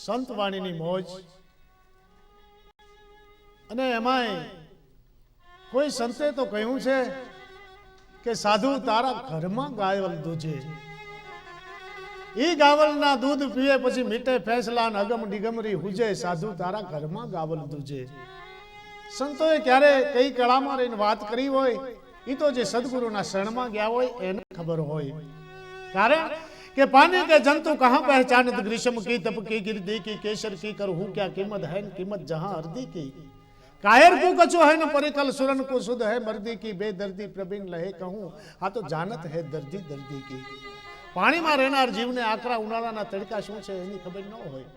સંત વાણીની મોજ અને એમાંય કોઈ સંતે તો કહ્યું છે કે સાધુ તારા ઘરમાં ગાયલ દૂધે ઈ ગાવલના દૂધ પીએ પછી મીઠે ફેંસલા ને અગમ ડિગમરી હુજે સાધુ તારા ઘરમાં ગાવલ દૂધે સંતોએ ક્યારે કઈ કળામાં રહીને વાત કરી હોય ઈ તો જે સદગુરુના શરણમાં ગયા હોય એને ખબર હોય કારણ કે पानी के जंतु कहां पहचानत ग्रीष्म की तप की गिरदी की केसर की कर हूं क्या कीमत है कीमत जहां हरदी की कायर को कछु है न परिकल सुरन को सुध है मर्दी की बेदर्दी प्रवीण लहे कहूं हाँ तो जानत है दर्दी दर्दी की पानी में रहनार जीव ने आकरा उनाळाना तड़का શું છે એની ખબર ન હોય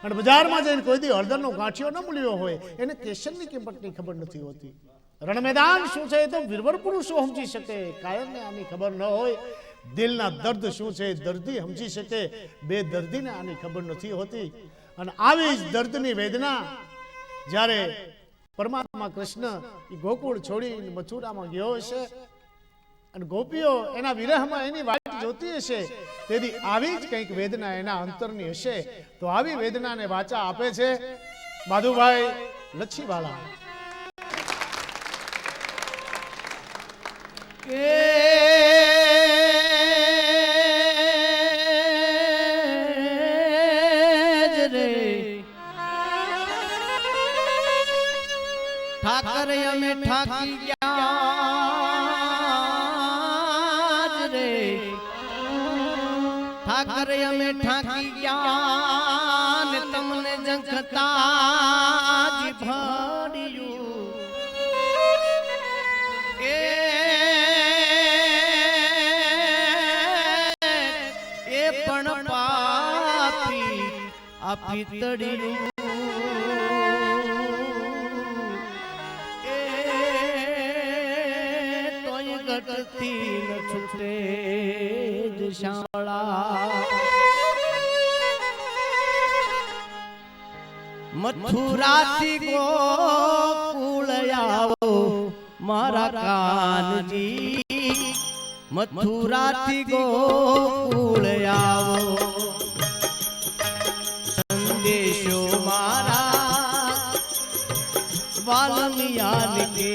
અને બજારમાં જઈને કોઈ દી હળદરનો ગાંઠિયો ન મળ્યો હોય એને કેસરની કિંમતની ખબર નથી હોતી રણ મેદાન શું છે તો વીરવર પુરુષો સમજી શકે કાયરને આની ખબર ન હોય દિલના દર્દ શું છે દર્દી સમજી શકે બેદર્દીને આની ખબર નથી હોતી અને આવી જ દર્દની વેદના જ્યારે પરમાત્મા કૃષ્ણ એ ગોકુળ છોડીને મથુરામાં ગયો હશે અને ગોપીઓ એના વિરહમાં એની વાટ જોતી હશે તેથી આવી જ કંઈક વેદના એના અંતરની હશે તો આવી વેદનાને વાચા આપે છે માધુભાઈ લચ્છીવાળા ठाकर में ठाकी ज्ञान रे ठाकर में ठाकी ज्ञान तमने जंखता जी भरियो ए पण पापी आपी तड़ियो तीन छुटे दिशाला मथुरा थी गोकुल आओ मारा कानजी मथुरा थी गोकुल आओ संदेशो मारा वाल्मीयान के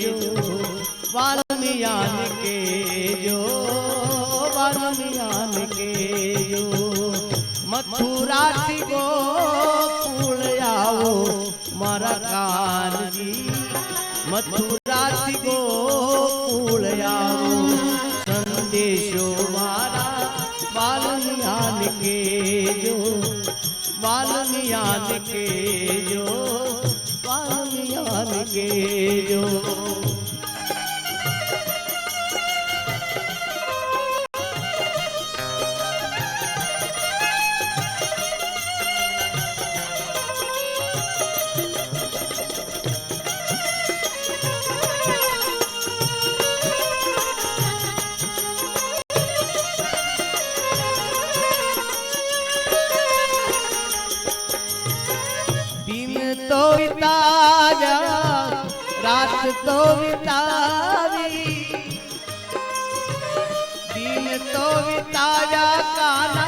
जो वाल्मीयान के जो मथुरा थी गोकुल आओ मारा कानजी मथुरा थी गोकुल आओ संदेशो मारा वाल्मीयान के जो वाल्मीयान के जो वाल्मीयान के जो रात तो बितावी दिन तो बिताया काना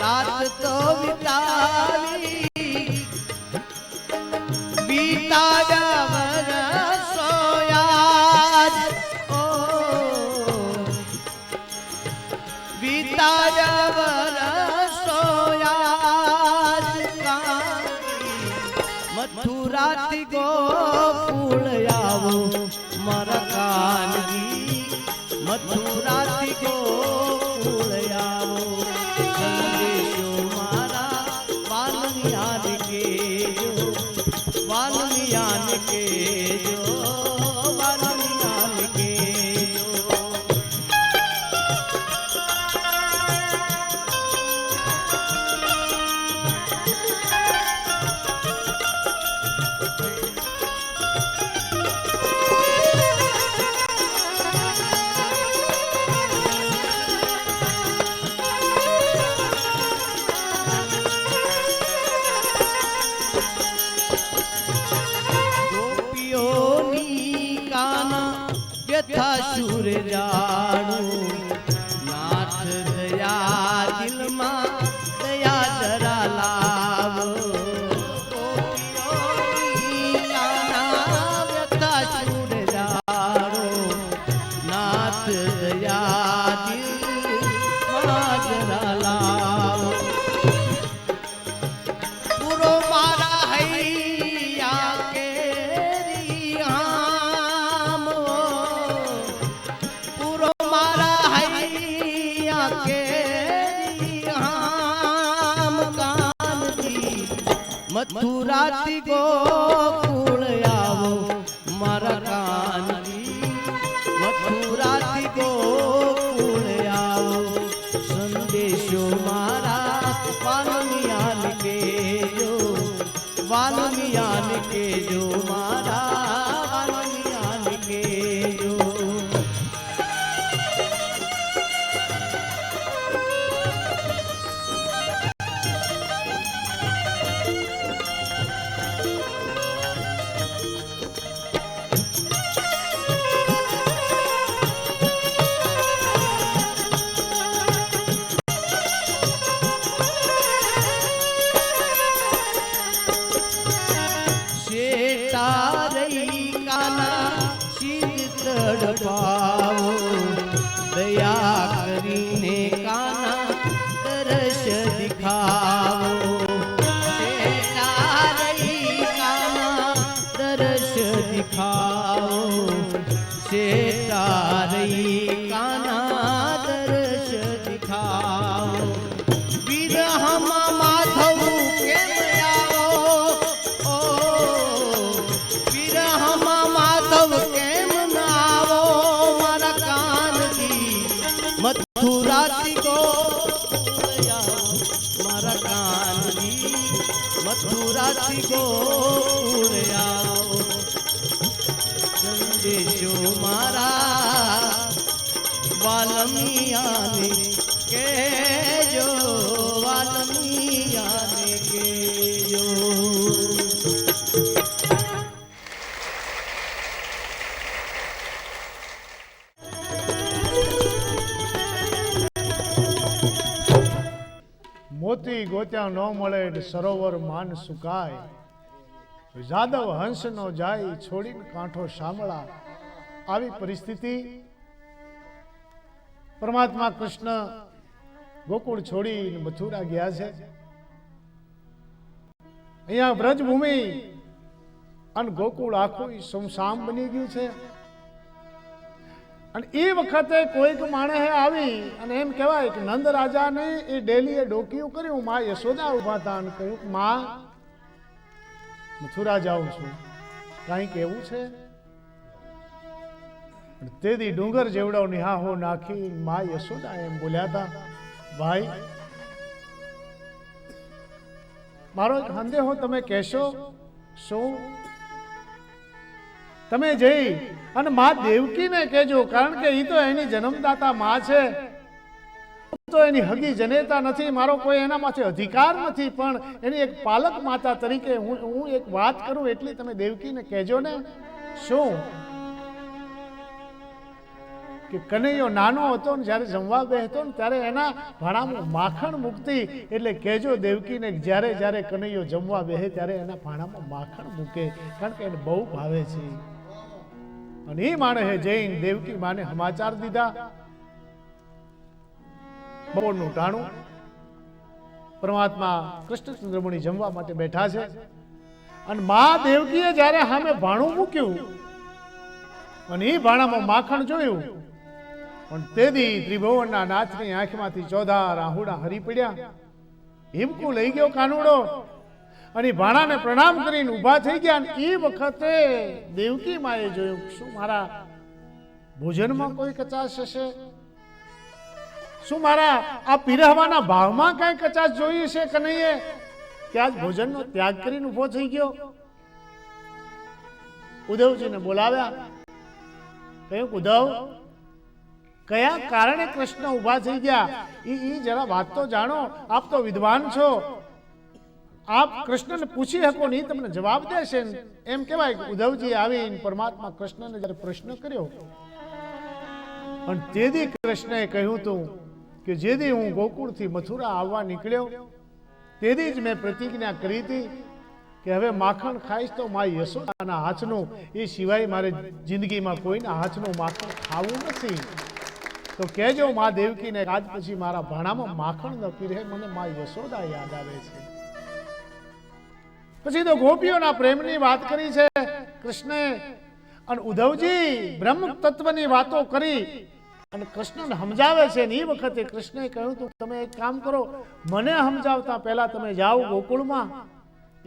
रात तो बितावी बीताया सोयाज ओ बीताया सोयाज मथुरा थी गोकुल आओ मारा कानजी मथुरा थी गोकुल आओ संदेशो मारा वाल्मीयान के जो वाल्मीयान के जो वाल्मीयान के जो દિલમાં જરા લાવો પૂરો મારા હૈયા કેરી આમ પૂરો મારા હૈયા કેરી આમ કાનજી મથુરાથી ગોકુળ આવો મારા કાનજી મથુરાથી ગોકુળ આવો સંદેશો મારા વાલ્મિયાને કેજો વાલ્મિયાને કેજો મારા વાલ્મિયાને કેજો તડપાવો દયા કરીને કાના દર્શ દિખાવો કાના દર્શ દિખાવો શેતારઈ કાના દર્શ દિખાવો વિરહમાં માધવ કેમ આવો ઓ વિરહમાં માધવ કેમ મથુરાથી ગોકુળ આવો મારા કાનજી મથુરાથી ગોકુળ આવો સંદેશો મારા વાલ્મિયાને કેજો વાલ્મિયાને કેજો મોતી ગોત્યા ન મળે સરોવર માન સુકાય જાદવ હંસ નો જાય છોડીને કાંઠો સાંભળા આવી પરિસ્થિતિ પરમાત્મા કૃષ્ણ ગોકુળ છોડીને મથુરા ગયા છે અહીંયા વ્રજભૂમિ અને ગોકુળ આખું સુમસામ બની ગયું છે અને એ વખતે કોઈક માણસે આવી અને એમ કહેવાય કે નંદ રાજાને એ ડેલીએ ડોકિયું કર્યું માં યશોદા ઉભા હતા અને કહ્યું માં મથુરા જાઉં છું કાંઈક એવું છે તેથી ડુંગર જેવડો નિહાહો નાખી માં યશોદા એમ બોલ્યા હતા ભાઈ મારો એક સંદેહો તમે કહેશો શું તમે જઈ અને માં દેવકીને કહેજો કારણ કે એ તો એની જન્મદાતા માં છે તો એની હગી જનેતા નથી મારો કોઈ એના માથે અધિકાર નથી પણ એની એક પાલક માતા તરીકે હું એક વાત કરું એટલી તમે દેવકીને કહેજો ને શું કે કનૈયો નાનો હતો ને જ્યારે જમવા બેસતો ને ત્યારે એના ભાણામાં માખણ મૂકતી એટલે કહેજો દેવકીને જ્યારે જ્યારે કનૈયો જમવા બેસે ત્યારે એના ભાણામાં માખણ મૂકે કારણ કે એને બહુ ભાવે છે અને એ માણસે જઈને દેવકી માને સમાચાર દીધા બપોરનું ટાણું પરમાત્મા કૃષ્ણચંદ્રમુનિ જમવા માટે બેઠા છે અને મા દેવકીએ જ્યારે સામે ભાણું મૂક્યું અને એ ભાણામાં માખણ જોયું પણ તેથી ત્રિભુવનના નાથની આંખમાંથી ચોધાર આહુડા હરી પડ્યા હિમકુ લઈ ગયો કાનુડો અને ભાણાને પ્રણામ કરીને ઊભા થઈ ગયા અને એ વખતે દેવકી માએ જોયું શું મારા ભોજનમાં કોઈ કચાશ હશે શું મારા આ પીરહવાના ભાવમાં કઈ કચાશ જોઈ છે કે નહીં કે આજ ભોજનનો ત્યાગ કરીને ઊભો થઈ ગયો ઉદ્ધવજીને બોલાવ્યા કહ્યું ઉદ્ધવ કયા કારણે કૃષ્ણ ઊભા થઈ ગયા એ જરા વાત તો જાણો આપ તો વિદ્વાન છો આપ કૃષ્ણને પૂછી શકો ને તમને જવાબ દેશે એમ કહેવાય કે ઉદ્ધવજી આવીને પરમાત્મા કૃષ્ણને જ્યારે પ્રશ્ન કર્યો અને તેથી કૃષ્ણએ કહ્યું હતું કે જેથી હું ગોકુળથી મથુરા આવવા નીકળ્યો તેથી જ મેં પ્રતિજ્ઞા કરી હતી કે હવે માખણ ખાઈશ તો મારી યશોદાના હાથનું એ સિવાય મારે જિંદગીમાં કોઈના હાથનું માખણ ખાવું નથી તો કહેજો મા દેવકીને આજ પછી મારા ભાણામાં માખણ ન પીરે, મને મા યશોદા યાદ આવે છે. પછી તો ગોપીઓના પ્રેમની વાત કરી છે કૃષ્ણે, અને ઉદ્ધવજી બ્રહ્મ તત્વની વાતો કરી અને કૃષ્ણને સમજાવે છે. ને એ વખતે કૃષ્ણે કહ્યું તું તમે એક કામ કરો, મને સમજાવતા પહેલા તમે જાઓ ગોકુળમાં,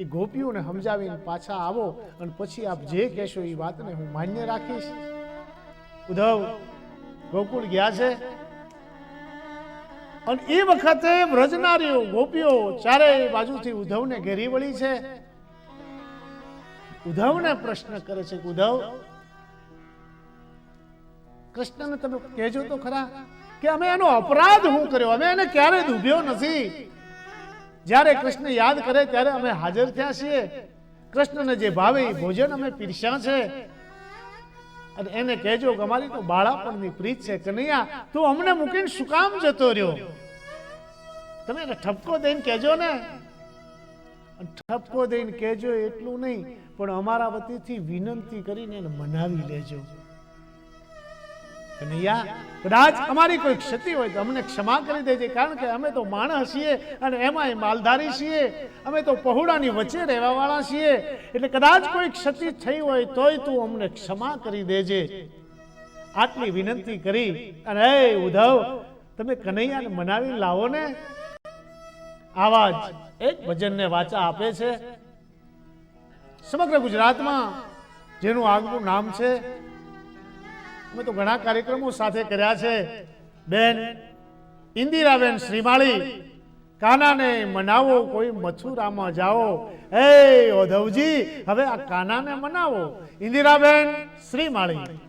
એ ગોપીઓને સમજાવીને પાછા આવો, અને પછી આપ જે કહેશો એ વાતને હું માન્ય રાખીશ. ઉદ્ધવ ગોકુળ ગયા છે, અને એ વખતે વ્રજનારીઓ ગોપીઓ ચારેય બાજુથી ઉદ્ધવને ઘેરી વળી છે. ઉદ્ધવને પ્રશ્ન કરે છે કે ઉદ્ધવ, કૃષ્ણને તમે કહેજો તો ખરા કે અમે એનો અપરાધ શું કર્યો, અમે એને ક્યારે દુભ્યો નથી. જ્યારે કૃષ્ણ યાદ કરે ત્યારે અમે હાજર થયા છીએ, કૃષ્ણને જે ભાવે એ ભોજન અમે પીરસ્યા છે. અને એને કહેજો કે અમારી તો બાળાપણની પ્રીત છે, કનૈયા તું અમને મૂકીને શું કામ જતો રહ્યો. તમે એને ઠપકો દઈને કહેજો ને. ઠપકો દઈને કહેજો એટલું નહીં, પણ અમારા વતીથી વિનંતી કરીને એને મનાવી લેજો. કનૈયા કદાચ અમારી કોઈ ક્ષતિ હોય તો અમને ક્ષમા કરી દેજે, કારણ કે અમે તો માણસ છીએ અને એમાંય માલધારી છીએ, અમે તો પહોળાની વચ્ચે રહેવા વાળા છીએ, એટલે કદાચ કોઈ ક્ષતિ થઈ હોય તોય તું અમને ક્ષમા કરી દેજે. આટલી વિનંતી કરી અને એ ઉદ્ધવ તમે કનૈયાને મનાવી લાવો ને. આવા જ એક ભજનને વાચા આપે છે સમગ્ર ગુજરાતમાં, જેનું આગવું નામ છે, અમે તો ઘણા કાર્યક્રમો સાથે કર્યા છે. બેન ઇન્દિરાબેન શ્રીમાળી, કાનાને મનાવો કોઈ મથુરામાં જાઓ. એ ઉદ્ધવજી હવે આ કાનાને મનાવો. ઇન્દિરાબેન શ્રીમાળી.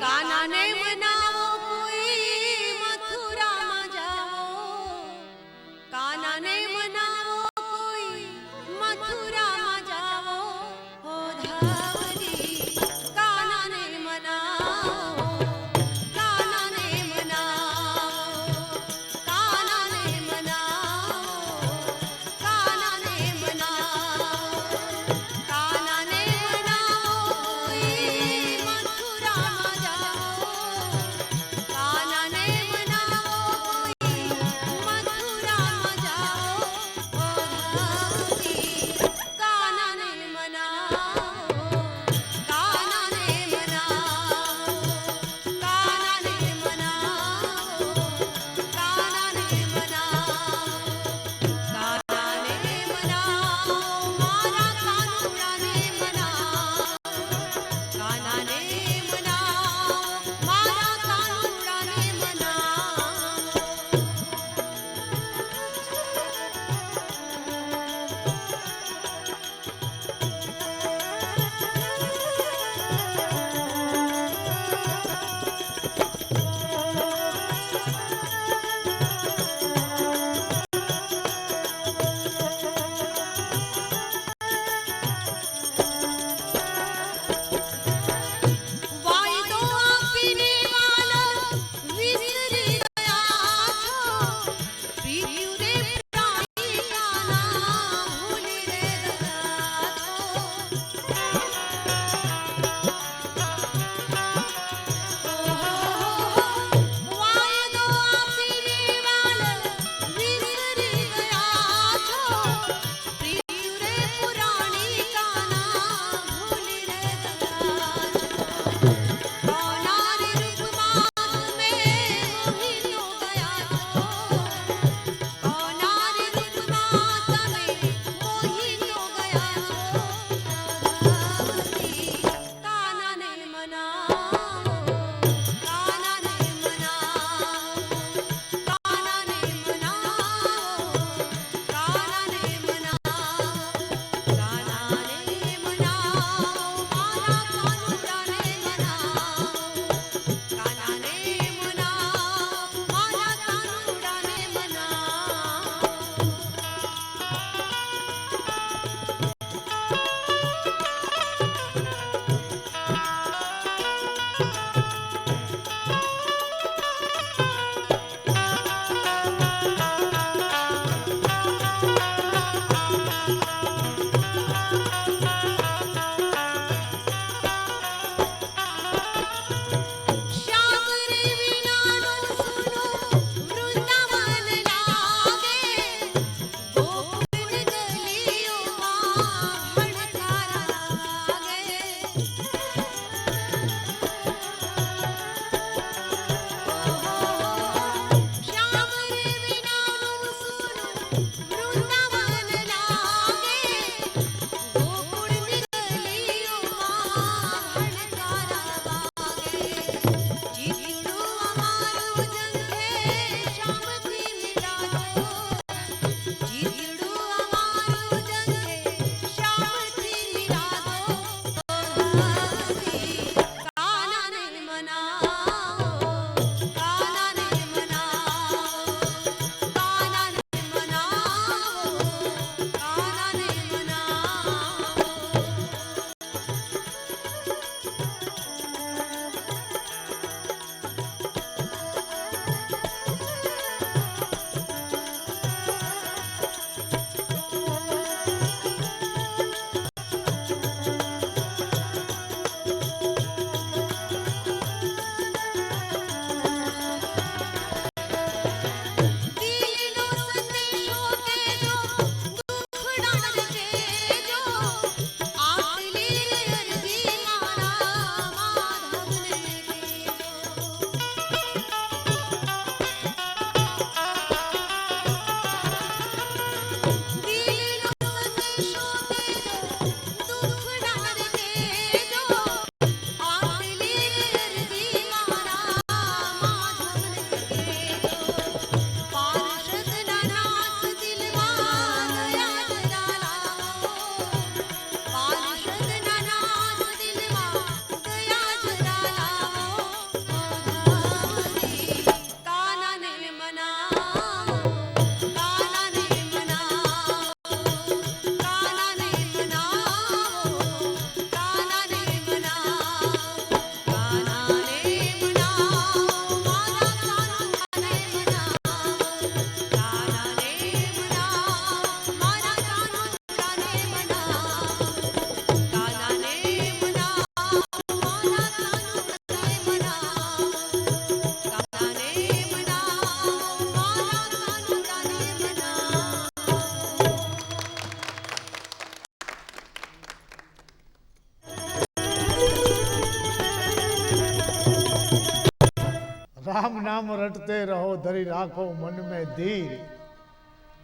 કાનાને મનાવો કોઈ મથુરામાં જાઓ, કાનાને મનાવો કોઈ મથુરામાં જાઓ. હો ધાવજી કાનાને મનાવો, કાનાને મનાવો, કાનાને राम नाम रटते रहो धरी राखो मन में धीर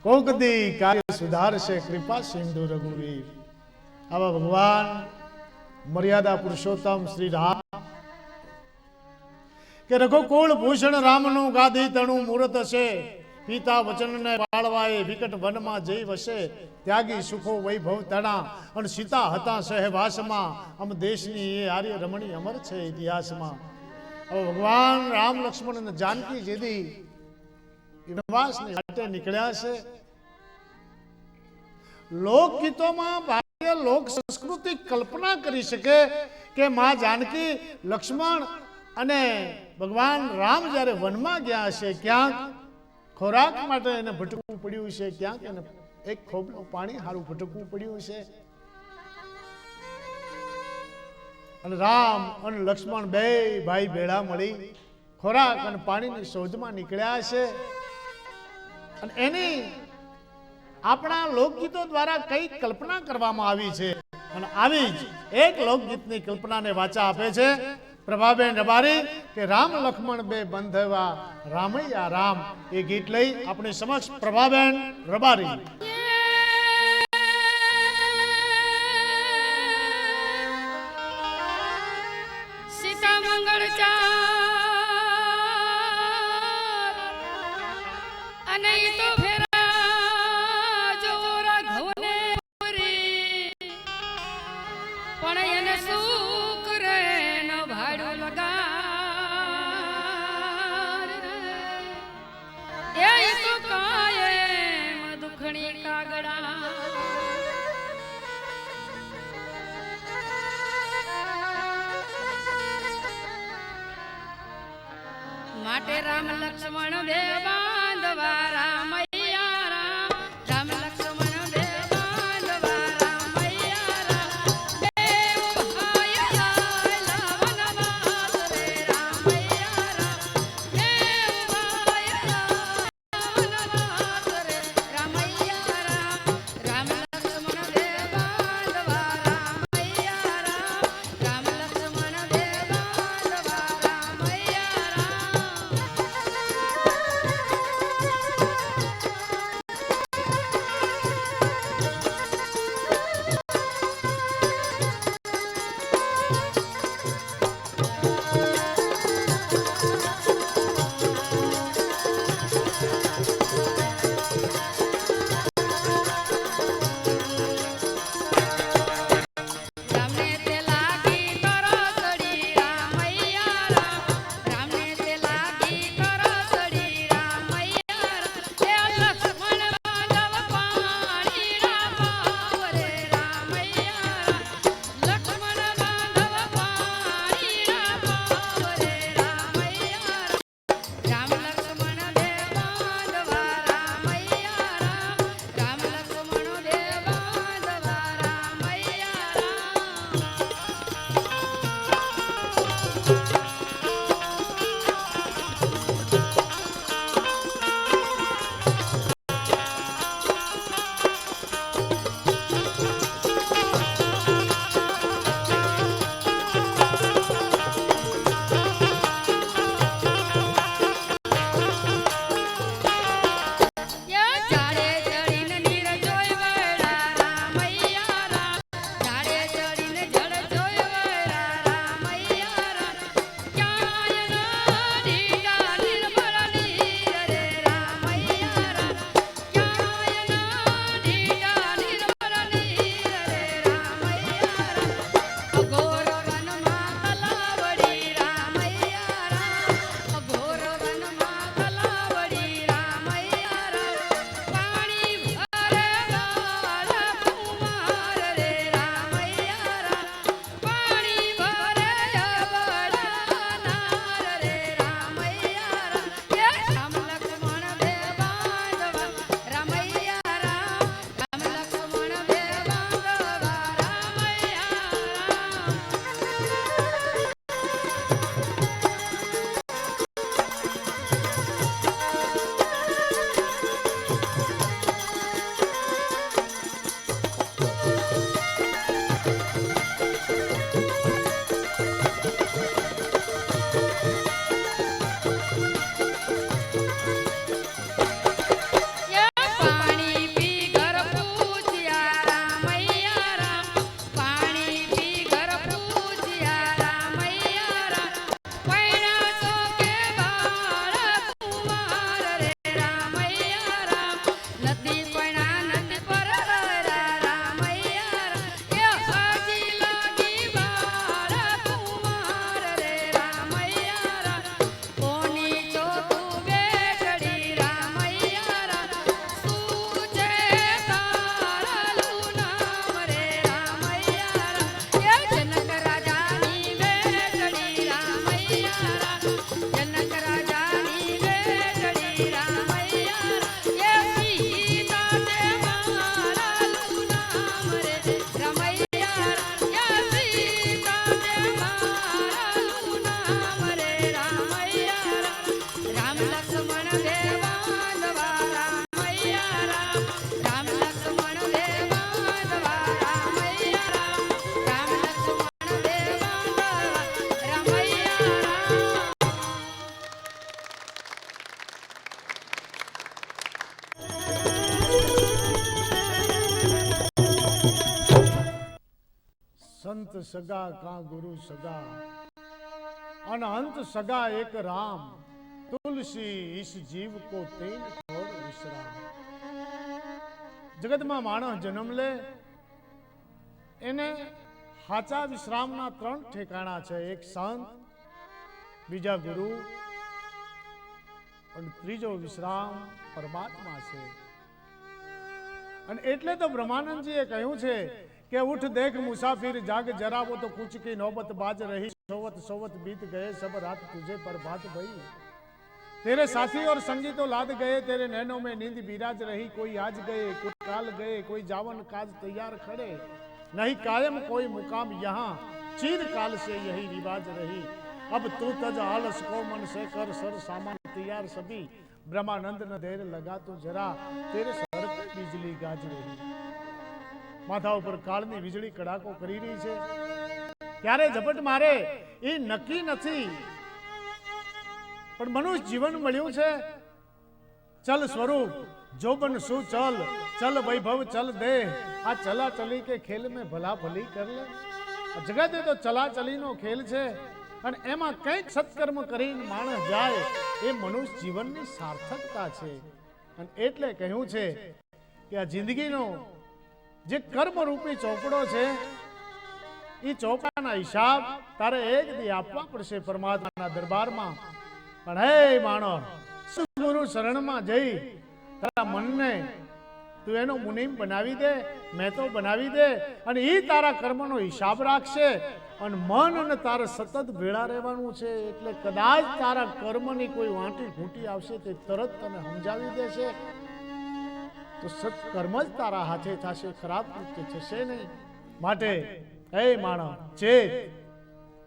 कोक दी कार्य सुधार से कृपा सिंधु रघुवीर आवा भगवान मर्यादा पुरुषोत्तम श्री राम के रघुकुल भूषण रामनु गादी तणु मूर्त छे પિતા વચનને પાળવાએ વિકટ વનમાં જઈ વસે ત્યાગી સુખો વૈભવ તણા અને સીતા હતા સહેવાસમાં અમ દેશની એ આર્ય રમણી અમર છે ઇતિહાસમાં હવે ભગવાન રામ લક્ષ્મણ અને જાનકી જેદી વનવાસની માટે નીકળ્યા છે લોકગીતોમાં ભારતીય લોક સંસ્કૃતિ કલ્પના કરી શકે કે માં જાનકી લક્ષ્મણ અને ભગવાન રામ જ્યારે વનમાં ગયા છે ક્યાંક ખોરાક માટે એને ભટકવું પડ્યું છે ક્યાંક એને એક ખોબલું પાણી હારું ભટકવું પડ્યું છે અને રામ અને લક્ષ્મણ બે ભાઈ ભેળા મળી ખોરાક અને પાણીની શોધમાં નીકળ્યા છે અને એની આપણા લોકગીતો દ્વારા કઈ કલ્પના કરવામાં આવી છે અને આવી જ એક લોકગીતની કલ્પનાને વાચા આપે છે પ્રભાબેન રબારી કે રામ લક્ષ્મણ બે બંધવા રામૈયા રામ એ ગીત લઈ આપણી સમક્ષ પ્રભાબેન રબારી સીતા મંગળ ચાર અને ઈ તો ફેરા જોવો રાઘવને પૂરી પણ એને સુખ રે ન ભાડું લગાર એ તો કાયમ દુખણી કાગડા માટે રામ લક્ષ્મણ બે બાંધવા રામૈયા રામ રામ લક્ષ્મણ બે બાંધવા રામૈયા રામ દેવ ભાઈ લાયલા વનવાસ રે રામૈયા રામ દેવ ભાઈ લાયલા વનવાસ રે રામૈયા રામ રામ લક્ષ્મણ બે બાંધવા રામૈયા રામ રામ લક્ષ્મણ બે બાંધવા રામૈયા રામ રામ લક્ષ્મણ દેવા દ્વારા મૈયા રામ રામ લક્ષ્મણ દેવા દ્વારા મૈયા રામ રામ લક્ષ્મણ દેવા દ્વારા મૈયા રામ સંત સગા કા ગુરુ સગા અને અંત સગા એક રામ તુલસી ઈસ જીવ કો તેન ઠોર વિશ્રામ. જગતમાં માણસ જન્મ લે એને હાચા વિશ્રામના 3 ઠેકાણા છે. એક સંત, બીજા ગુરુ અને ત્રીજો વિશ્રામ પરમાત્મા છે. અને એટલે તો બ્રહ્માનંદજીએ કહ્યું છે કે ઉઠ દેખ મુસાફિર જાગ જરાવો તો कुछ की नौबत बाज रही सोवत सोवत बीत गए सब रात तुझे प्रभात भई. तेरे साथी और संगी तो लाद गए तेरे नैनों में नींद बिराज रही. कोई आज गए कोई काल गए कोई जावन काज तैयार खड़े नहीं कायम कोई मुकाम यहाँ चीर काल से यही रिवाज रही. अब तू तज आलस को मन से कर सर सामान तैयार सभी. ब्रह्मानंद न देर लगा तो जरा तेरे सर पे बिजली गाज रही. માથા ઉપર કાળની વીજળી કડાકો કરી રહી છે. ક્યારે ઝપટ મારે એ નક્કી નથી, પણ મનુષ્ય જીવન મળ્યું છે. ચલ સ્વરૂપ જોબન શું ચલ ચલ વૈભવ ચલ દે આ ચલા ચલી કે ખેલ में ભલા ભલી કર લે. જગત તો ચલા ચલીનો ખેલ છે અને એમાં કંઈક સત્કર્મ કરીને માણસ જાય એ મનુષ્ય જીવનની સાર્થકતા છે. અને એટલે કહ્યું છે કે આ જિંદગીનો જે કર્મ રૂપી ચોપડો છે એ ચોપડાના હિસાબ તારે એક દી આપવા પડશે પરમાત્માના દરબારમાં. પણ હે માણસ, ગુરુ શરણમાં જઈ તારા મનને તું એનો મુનિમ બનાવી દે, મેં તો બનાવી દે અને એ તારા કર્મનો હિસાબ રાખશે. અને મન અને તારે સતત ભેળા રહેવાનું છે. એટલે કદાચ તારા કર્મની કોઈ વાંટી ઘૂંટી આવશે તે તરત તને સમજાવી દેશે. તો સત્કર્મ જ તારા હાથે થશે, ખરાબ કૃત્ય થશે નહીં. માટે હે માણસ, ચેત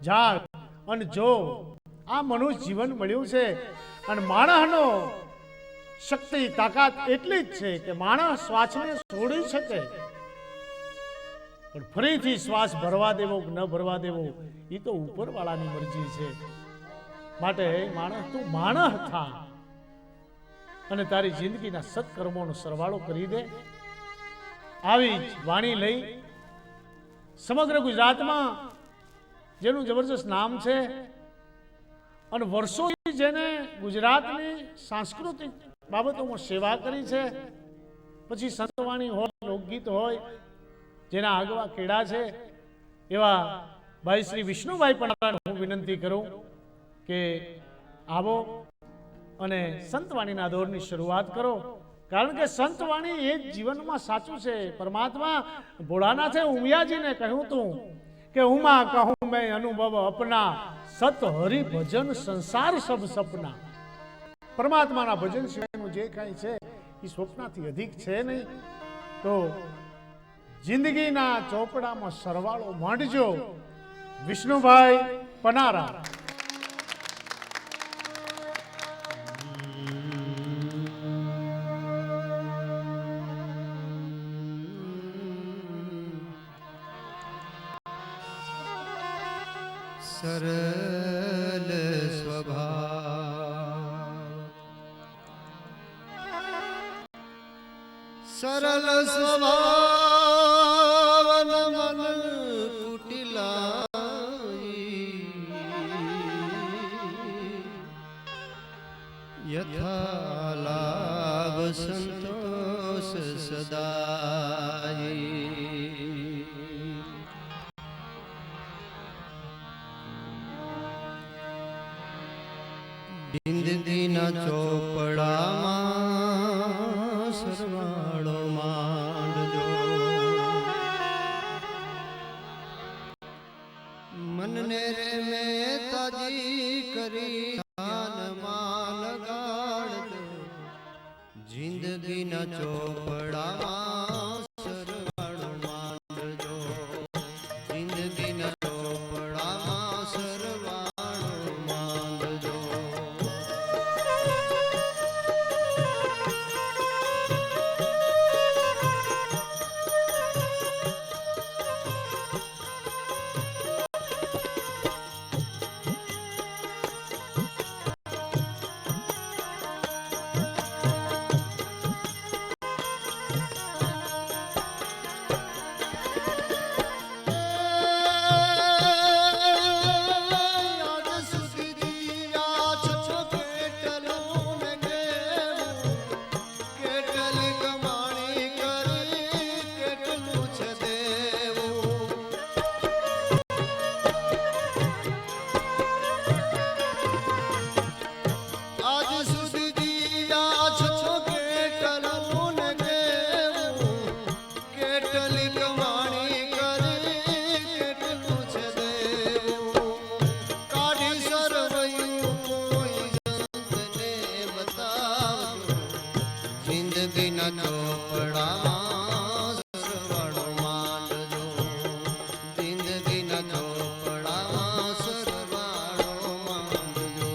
જાગ અને જો આ મનુષ્ય જીવન મળ્યું છે અને માણસનો શક્તિ તાકાત એટલી જ છે કે માણસ શ્વાસને છોડી શકે પણ ફરીથી શ્વાસ ભરવા દેવો કે ન ભરવા દેવો એ તો ઉપરવાળાની મરજી છે. માટે હે માણસ, તું માણસ થા અને તારી જિંદગીના સત્કર્મોનો સરવાળો કરી દે. આવી જ વાણી લઈ સમગ્ર ગુજરાતમાં જેનું જબરજસ્ત નામ છે અને વર્ષોથી જેને ગુજરાતની સાંસ્કૃતિક બાબતોમાં સેવા કરી છે, પછી સંતવાણી હોય, લોકગીત હોય, જેના આગવા કેળા છે એવા ભાઈ શ્રી વિષ્ણુભાઈ પણ હું વિનંતી કરું કે આવો અને સંતવાણીના દોરની શરૂઆત કરો. કારણ કે સંતવાણી એ જ જીવનમાં સાચું છે. પરમાત્મા ભોળાનાથે ઉમિયાજીને કહ્યું તું કે ઉમા કહું મેં અનુભવ અપના સત હરિ ભજન સંસાર સબ સપના. પરમાત્માના ભજન સિવાયનું જે કાંઈ છે એ સ્વપ્નથી અધિક છે નહીં. તો જિંદગીના ચોપડામાં સરવાળો માંડજો. વિષ્ણુભાઈ પનારા. સરલ સ્વભાવ સરલ સ્વભાવ મન કુટિલાઈ યથા લાભ સંતોષ સદાઈ જિંદગીના ચોપડામાં સરવાળો માંડજો મનને રે મેં તાજી કરી ધ્યાનમાં લગાડજો જિંદગીના ચોપડામાં સરવાળો માંડજો જિંદગીના ચોપડામાં સરવાળો માંડજો ચોપડામાં સરવાળો માંડજો, જિંદગીના ચોપડામાં સરવાળો માંડજો.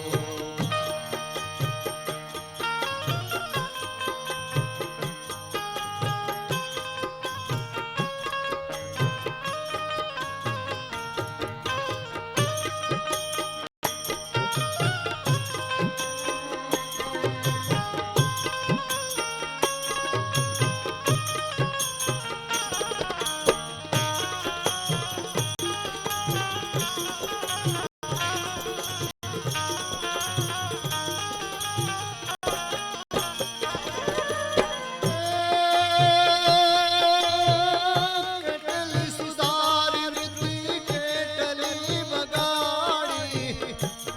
કેટલી સુધારી રીતિ, કેટલી બગાડી,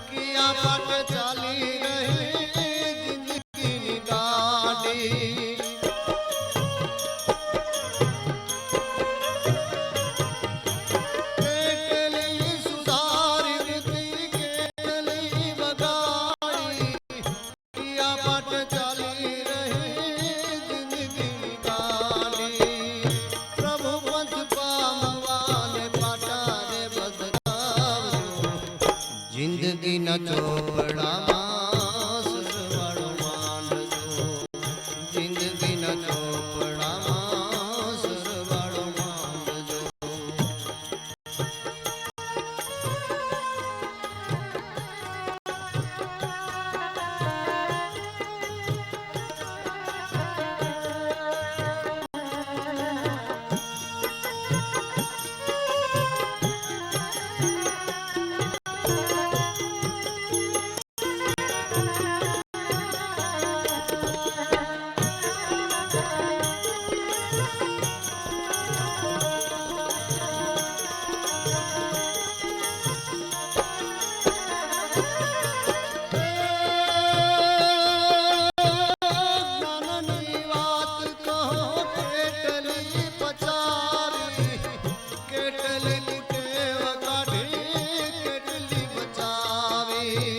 કિયા પાટ ચાલી રહી જિંદગીની ગાડી. કેટલી સુધારી રીતિ, કેટલી બગાડી, કિયા પાટ ચાલી રહી જિંદગીની ગાડી. પ્રભુ પંથ પામવાને પાટાને બદલાવજો, જિંદગીના ચોપડામાં સરવાળો માંડજો, જિંદગીના ચોપડામાં સરવાળો માંડજો. જ્ઞાનની વાત કહો, કેટલી પચારી, કેટલી ટેવ કાઢી, કેટલી બચાવી.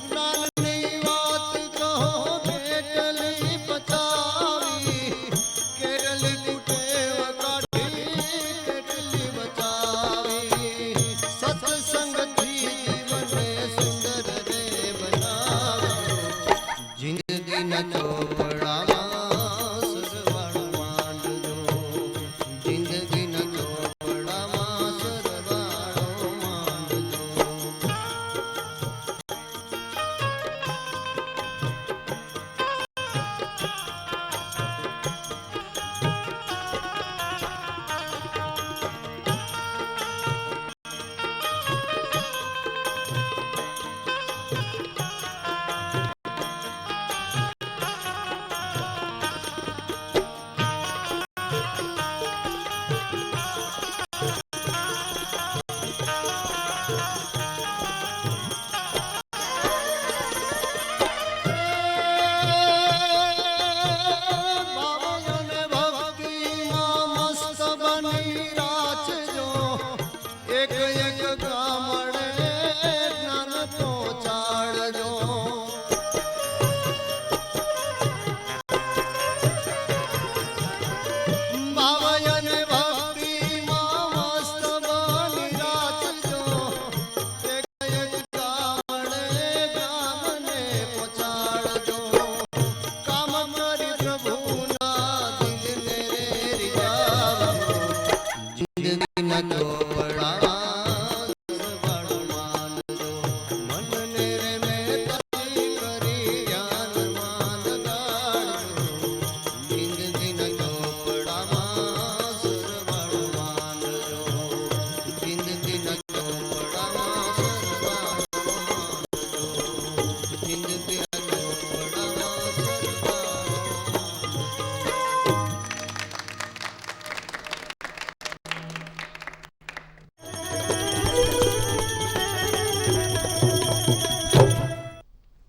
જ્ઞાનની વાત કહો, કેટલી પચાવી, કેટલી ટેવ કાઢી, કેટલી બચાવી. સત્સંગથી જીવનને સુંદર રે બનાવજો, જિંદગીના ચોપડામાં સરવાળો માંડજો, જિંદગીના ચોપડામાં સરવાળો માંડજો. ભાવને ભક્તિમાં મસ્ત બની રાખજો, એક એક ગામડે જ્ઞાન પહોંચાડજો. ભાવને ભક્તિમાં મસ્ત બની રાખજો, એક એક ગામડે જ્ઞાનને પહોંચાડજો. કામ કરી પ્રભુના દિલને રે રીઝાવજો, જિંદગીના ચોપડામાં સરવાળો માંડજો, મનને રે મહેતાજી કરી જ્ઞાનમાં લગાડજો, જિંદગીના ચોપડામાં સરવાળો માંડજો, જિંદગીના ચોપડામાં સરવાળો માંડજો, જિંદગીના ચોપડામાં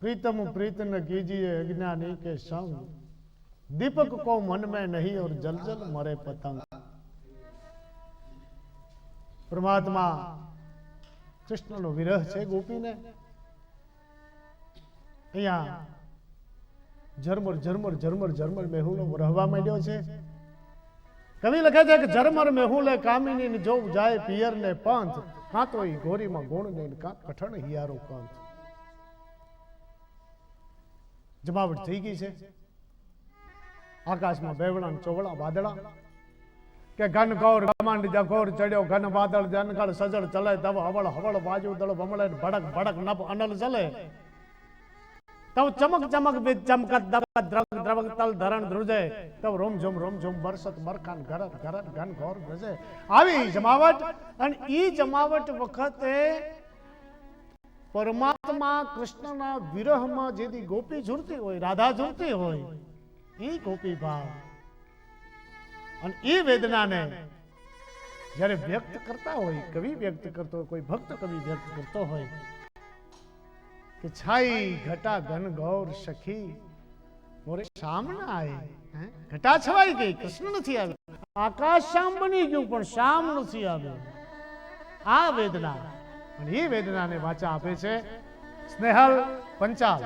प्रीतम प्रीत न कीजिए अज्ञानी के संग, दीपक को मन में नहीं और जल जल मरे पतंग. परमात्मा કૃષ્ણનો વિરહ છે ગોપીને અહીંયા ઝરમર ઝરમર ઝરમર ઝરમર મેહુલો રહેવા માંડ્યો છે. કવિ લખે છે કે ઝરમર મેહુલે કામિની ને જો જાય પિયર ને પંથ, કાં તો ઈ ગોરીમાં ગુણ ને કાં કઠણ હિયારો કંથ. જમાવટ થઈ ગઈ છે. આકાશમાં બેવડા ને ચોવડા વાદળા કે ઘન ગૌર ગમાંડ જગોર ચડ્યો ઘન વાદળ જનગળ સજળ ચલે તવ હવળ હવળ વાજુ દળ ભમળે ભડક ભડક નભ અનલ ચલે તવ ચમક ચમક વિદ ચમકત દબક દ્રવક દ્રવક તલ ધરણ ધ્રુજે તવ રોમ ઝુમ બરસત મરખાન ઘરત ઘરત ઘન ઘોર ભજે. આવી જમાવટ. અને ઈ જમાવટ વખતે પરમાત્મા કૃષ્ણના વિરહમાં જેથી ગોપી ઝૂરતી હોય, રાધા ઝૂરતી હોય, ઈ ગોપી ભાવ અને એ વેદનાને જ્યારે વ્યક્ત કરતા હોય, કવિ વ્યક્ત કરતો હોય, કોઈ ભક્ત કવિ વ્યક્ત કરતો હોય કે છાઈ ઘટા ઘન ગૌર સખી મોરે શામ ના આય. ઘટા છવાઈ ગઈ, કૃષ્ણ નથી આવ્યો. આકાશ શામ બની ગયું પણ શામ નથી આવ્યો. આ વેદના અને એ વેદનાને વાચા આપે છે સ્નેહલ પંચાલ.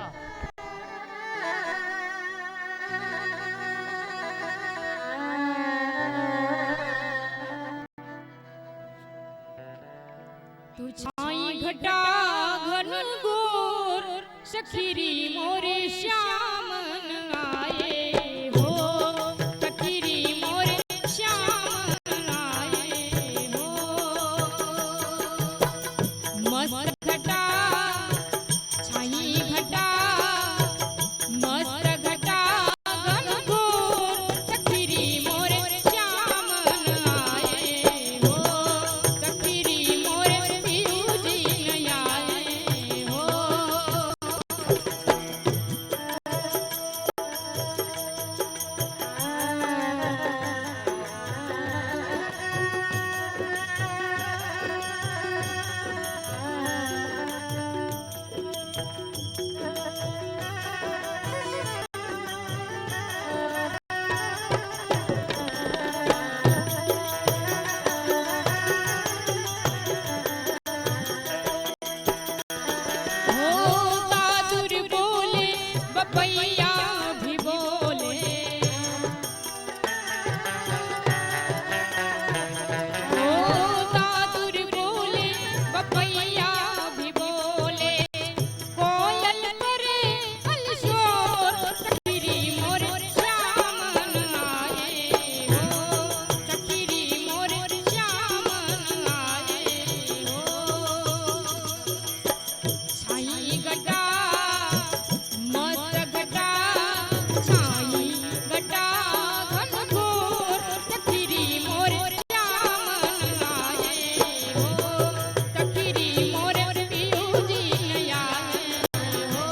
તું છાઈ ઘટા ઘન ગોર સખીરી મોરે શ્યામન આયે હો, સખીરી મોરે શ્યામન આયે હો. મસ્ત ઘટા છાઈ ઘટા મસ્ત ઘટા ઘન ગોર સખીરી મોરે શ્યામન આયે હો, સખીરી મોરે પિયુજી આયે હો. बहादुर बोले बपैया भी बोले, ओ बहादुर बोले बपैया भी बोले. कोयल करे अलशोर सखीरी मोरे श्यामन आये हो, सखीरी मोरे श्यामन आये हो. छाई घटा मस्त घटा छाई घटा घन घोर सखीरी मोरे श्यामन आये हो, सखीरी मोरे पियूजी आये हो.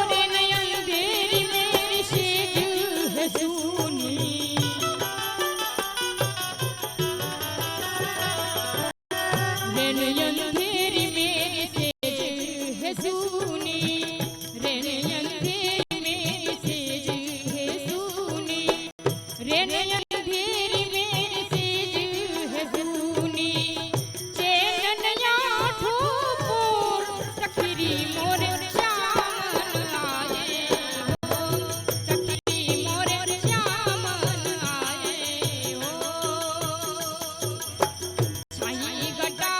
रे नयन तेरी मेरी सेज है सूनी, रे नयन तेरी मेरी सेज है सूनी, रे नयन तेरी मेरी सेज है सूनी, रे नयन तेरी मेरी सेज है सूनी. चैन नया ठोपुर सखीरी मोरे श्यामन आये हो, सखीरी मोरे श्यामन आये हो. छाई घटा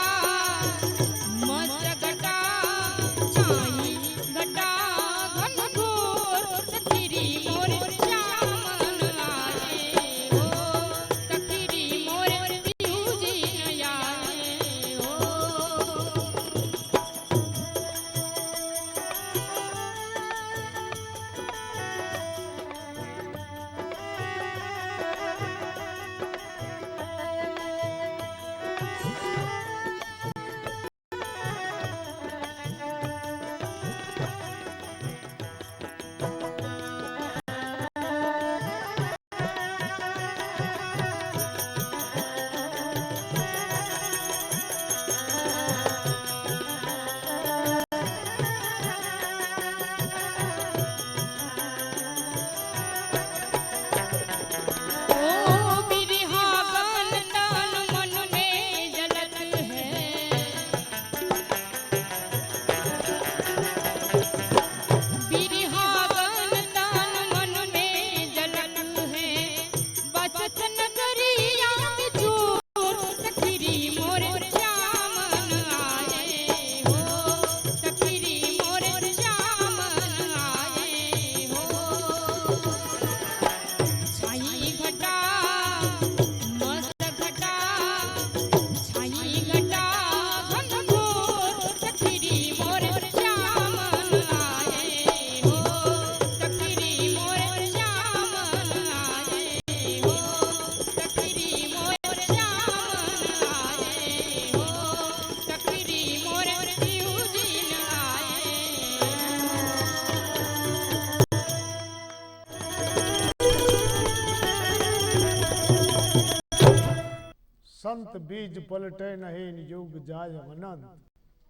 અંત બીજ પલટે નહીં યુગ જાય અનંત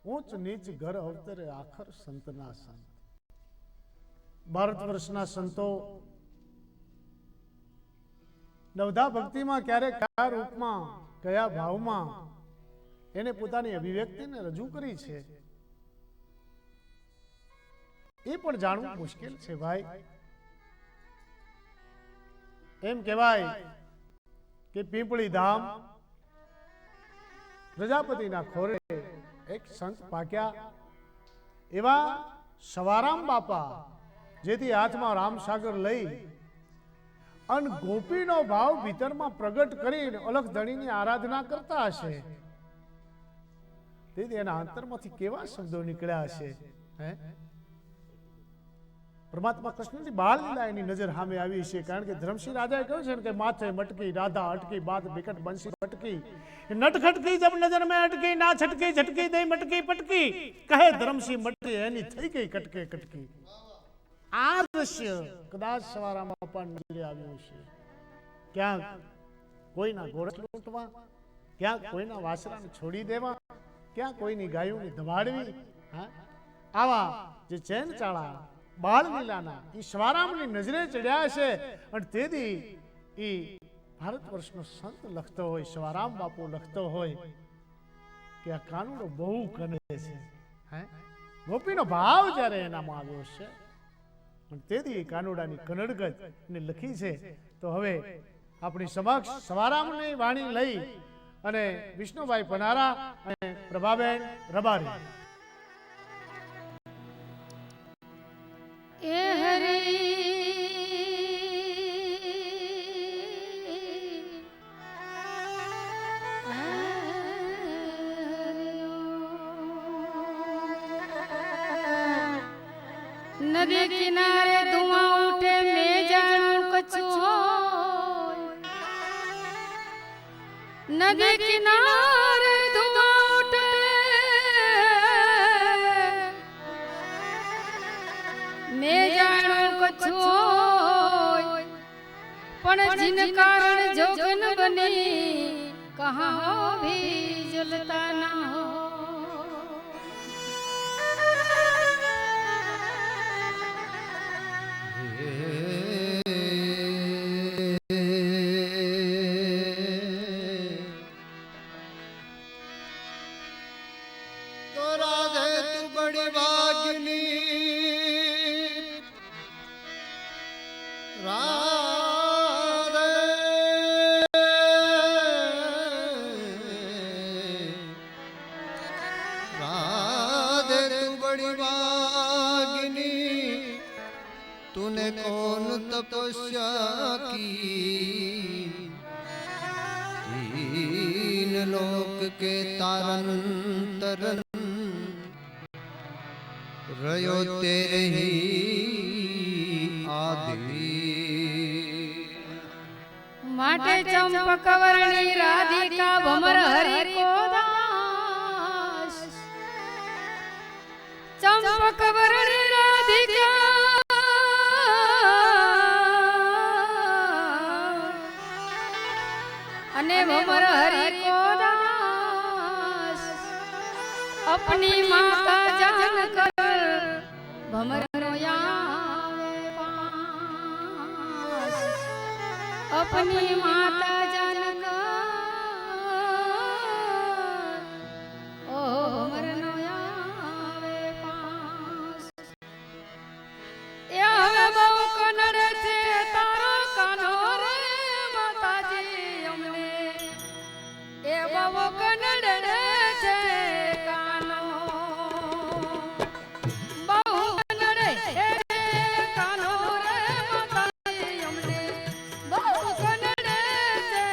ઊંચ નીચ ઘર અવતરે આખર સંતના સંત. ભારત વર્ષના સંતો નવધા ભક્તિમાં ક્યારેક કયા રૂપમાં કયા ભાવમાં એને પોતાની અભિવ્યક્તિને રજૂ કરી છે એ પણ જાણવું મુશ્કેલ છે ભાઈ. એમ કહેવાય કે પીપળી ધામ પ્રજાપતિના ખોરે એક સંત પાક્યા એવા સવારામ બાપા જેથી હાથમાં રામસાગર લઈ અને ગોપીનો ભાવ ભીતરમાં પ્રગટ કરીને અલખધણીની આરાધના કરતા હશે તેથી એના અંતરમાંથી કેવા શબ્દો નીકળ્યા હશે. હે પરમાત્મા કૃષ્ણની બાળ લીલા એની નજર સામે આવી છે. કારણ કે ધર્મસિંહ રાજાએ કહ્યું છે ને કે માથે મટકી રાધા અટકી બાત વિકટ બંસી પટકી નટ ખટકી જબ નજર में अटकी ना छटकी झटकी दई मटकी पटकी કહે ધર્મસિંહ મટકી એની થઈ ગઈ કટકે કટકી. આ દ્રશ્ય કદાચ સવારામાં પણ નજરે આવ્યું છે. ક્યાંક કોઈના ગોરખ લૂંટવા, ક્યાંક કોઈના વાસરાને છોડી દેવા, ક્યાંક કોઈની ગાયોને દબાડવી. આવા જે ચેન ચાળા બાળ લીલાના એ સવારામની નજરે ચડ્યા છે અને તેથી એ ભારત વર્ષનો સંત લખતો હોય, સવારામ બાપુ લખતો હોય કે આ કાનુડો બહુ કને છે. ગોપીનો ભાવ જ્યારે એનામાં આવ્યો છે તેથી કાનુડાની કનડગત ને લખી છે. તો હવે આપણી સમક્ષ સવારામની વાણી લઈ અને વિષ્ણુભાઈ પનારા અને પ્રભાબેન રબારી. એ હરી नदी किनारे धुआं उठे मैं जानू कछु नदी किनारे धुआं उठे मैं जानू कछु पण जिन कारण जोगन बनी कहाँ हो भी जलता ना हो. तो राधे तू बड़ी भागिनी राधे राधे तू बड़ी भागिनी तूने कौन तपस्या की तीन लोक के तारन तरन रयो तेरे ही आदि माटे चंपक वर्णी राधिका भमर हरि को दास चंपक वर्णी राधिका अने भमर हरि को दास अपनी माता जान कर भमर नो आवे पास अपनी माता जान कर ओ भमर नो आवे पास यावे बहु कनड़ से तारो कानो रे माताजी अमने ए बहु कनड़ से कानो बहु कनड़ से कानो रे माताजी अमने बहु कनड़ से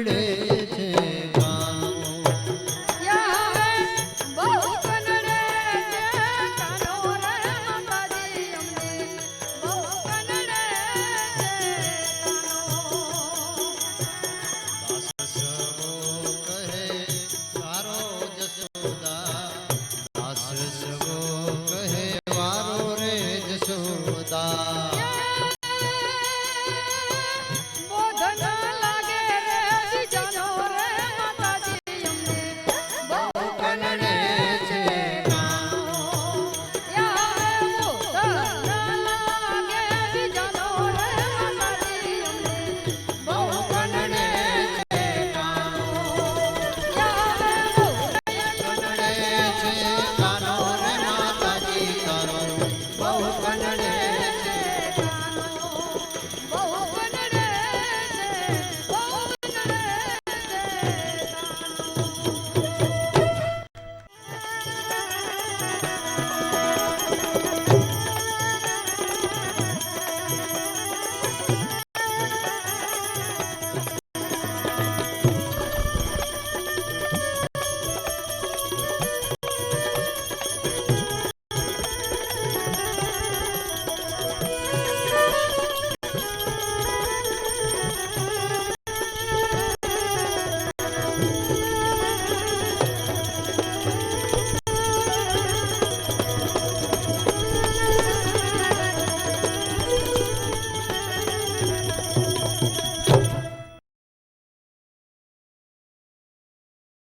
લડે છે